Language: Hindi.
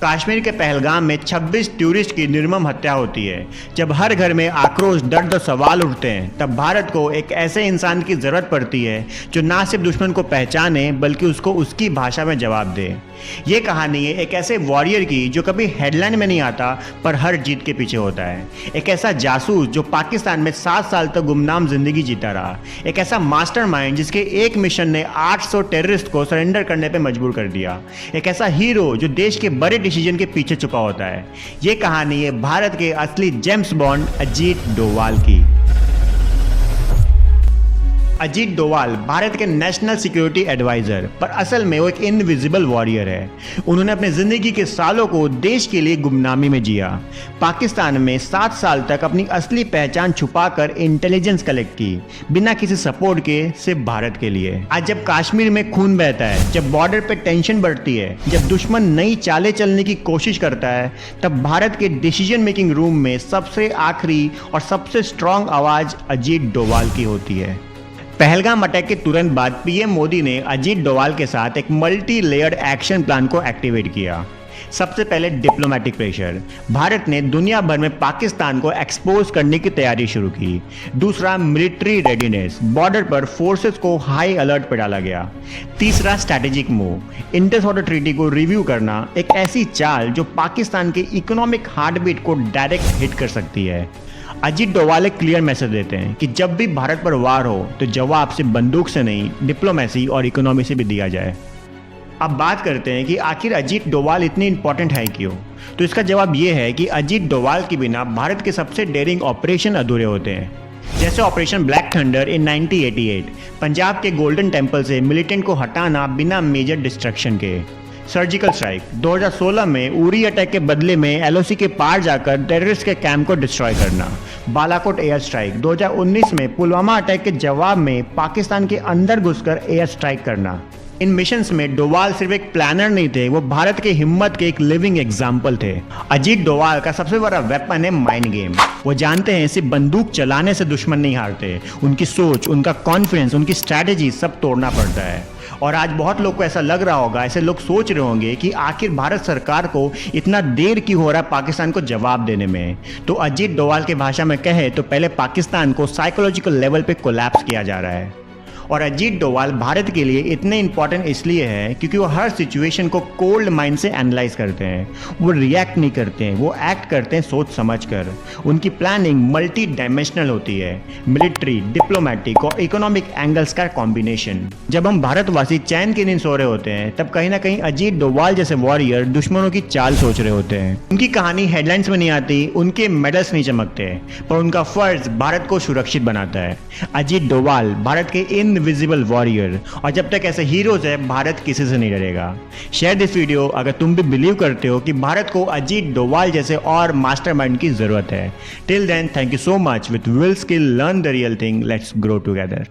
कश्मीर के पहलगाम में 26 टूरिस्ट की निर्मम हत्या होती है। जब हर घर में आक्रोश, दर्द और सवाल उठते हैं, तब भारत को एक ऐसे इंसान की ज़रूरत पड़ती है जो ना सिर्फ दुश्मन को पहचाने बल्कि उसको उसकी भाषा में जवाब दे। ये कहानी है एक ऐसे वॉरियर की जो कभी हेडलाइन में नहीं आता पर हर जीत के पीछे होता है। एक ऐसा जासूस जो पाकिस्तान में 7 साल तक गुमनाम जिंदगी जीता रहा। एक ऐसा मास्टरमाइंड जिसके एक मिशन ने 800 टेररिस्ट को सरेंडर करने पे मजबूर कर दिया। एक ऐसा हीरो जो देश के बड़े डिसीजन के पीछे छुपा होता है। ये कहानी है भारत के असली जेम्स बॉन्ड अजीत डोवाल की। अजीत डोवाल भारत के नेशनल सिक्योरिटी एडवाइजर, पर असल में वो एक इनविजिबल वॉरियर है। उन्होंने अपने जिंदगी के सालों को देश के लिए गुमनामी में जिया। पाकिस्तान में 7 साल तक अपनी असली पहचान छुपाकर इंटेलिजेंस कलेक्ट की, बिना किसी सपोर्ट के, सिर्फ भारत के लिए। आज जब कश्मीर में खून बहता है, जब बॉर्डर पे टेंशन बढ़ती है, जब दुश्मन नई चालें चलने की कोशिश करता है, तब भारत के डिसीजन मेकिंग रूम में सबसे आखिरी और सबसे स्ट्रांग आवाज अजीत डोवाल की होती है। पहलगाम अटैक के तुरंत बाद पीएम मोदी ने अजीत डोवाल के साथ एक मल्टी लेयर्ड एक्शन प्लान को एक्टिवेट किया। सबसे पहले डिप्लोमेटिक प्रेशर, भारत ने दुनिया भर में पाकिस्तान को एक्सपोज करने की तैयारी शुरू की। दूसरा, मिलिट्री रेडीनेस, बॉर्डर पर फोर्सेस को हाई अलर्ट पर डाला गया। तीसरा, strategic move, Indus water treaty को रिव्यू करना, एक ऐसी चाल जो पाकिस्तान के इकोनॉमिक हार्टबीट को डायरेक्ट हिट कर सकती है। अजीत डोवाल एक क्लियर मैसेज देते हैं कि जब भी भारत पर वार हो तो जवाब सिर्फ बंदूक से नहीं, डिप्लोमेसी और इकोनॉमी से भी दिया जाए। अब बात करते हैं कि आखिर अजीत डोवाल इतनी इंपॉर्टेंट है क्यों। तो इसका जवाब ये है कि अजीत डोवाल के बिना भारत के सबसे डेयरिंग ऑपरेशन अधूरे होते हैं। जैसे ऑपरेशन ब्लैक थंडर इन 1988, पंजाब के गोल्डन टेम्पल से मिलिटेंट को हटाना बिना मेजर डिस्ट्रक्शन के। सर्जिकल स्ट्राइक 2016 में उरी अटैक के बदले में एलओसी के पार जाकर टेररिस्ट के कैंप को डिस्ट्रॉय करना। बालाकोट एयर स्ट्राइक 2019 में पुलवामा अटैक के जवाब में पाकिस्तान के अंदर घुसकर एयर स्ट्राइक करना। इन मिशंस में डोवाल सिर्फ एक प्लानर नहीं थे, वो भारत के हिम्मत के एक लिविंग एग्जाम्पल थे। अजीत डोवाल का सबसे बड़ा वेपन है माइंड गेम। वो जानते हैं सिर्फ बंदूक चलाने से दुश्मन नहीं हारते, उनकी सोच, उनका कॉन्फिडेंस, उनकी स्ट्रैटेजी सब तोड़ना पड़ता है। और आज बहुत लोग को ऐसा लग रहा होगा, ऐसे लोग सोच रहे होंगे कि आखिर भारत सरकार को इतना देर क्यों हो रहा है पाकिस्तान को जवाब देने में। तो अजीत डोवाल की भाषा में कहे तो पहले पाकिस्तान को साइकोलॉजिकल लेवल पे कोलैप्स किया जा रहा है। और अजीत डोवाल भारत के लिए इतने इंपॉर्टेंट इसलिए है क्योंकि वो हर सिचुएशन को कोल्ड माइंड से एनालाइज करते हैं। वो रिएक्ट नहीं करते हैं, वो एक्ट करते हैं सोच समझ कर। उनकी प्लानिंग मल्टी डायमेंशनल होती है, मिलिट्री, डिप्लोमेटिक और इकोनॉमिक एंगल्स का कॉम्बिनेशन। जब हम भारतवासी चैन की नींद सो रहे होते हैं, तब कहीं ना कहीं अजीत डोवाल जैसे वॉरियर दुश्मनों की चाल सोच रहे होते हैं। उनकी कहानी हेडलाइंस में नहीं आती, उनके मेडल्स नहीं चमकते, पर उनका फर्ज भारत को सुरक्षित बनाता है। अजीत डोवाल भारत के इनविजिबल वॉरियर, और जब तक ऐसे हीरोज है, भारत किसी से नहीं डरेगा। शेयर दिस वीडियो अगर तुम भी बिलीव करते हो कि भारत को अजीत डोवाल जैसे और मास्टरमाइंड की जरूरत है। Till then, thank you so much. With will skill learn the real thing, let's grow together.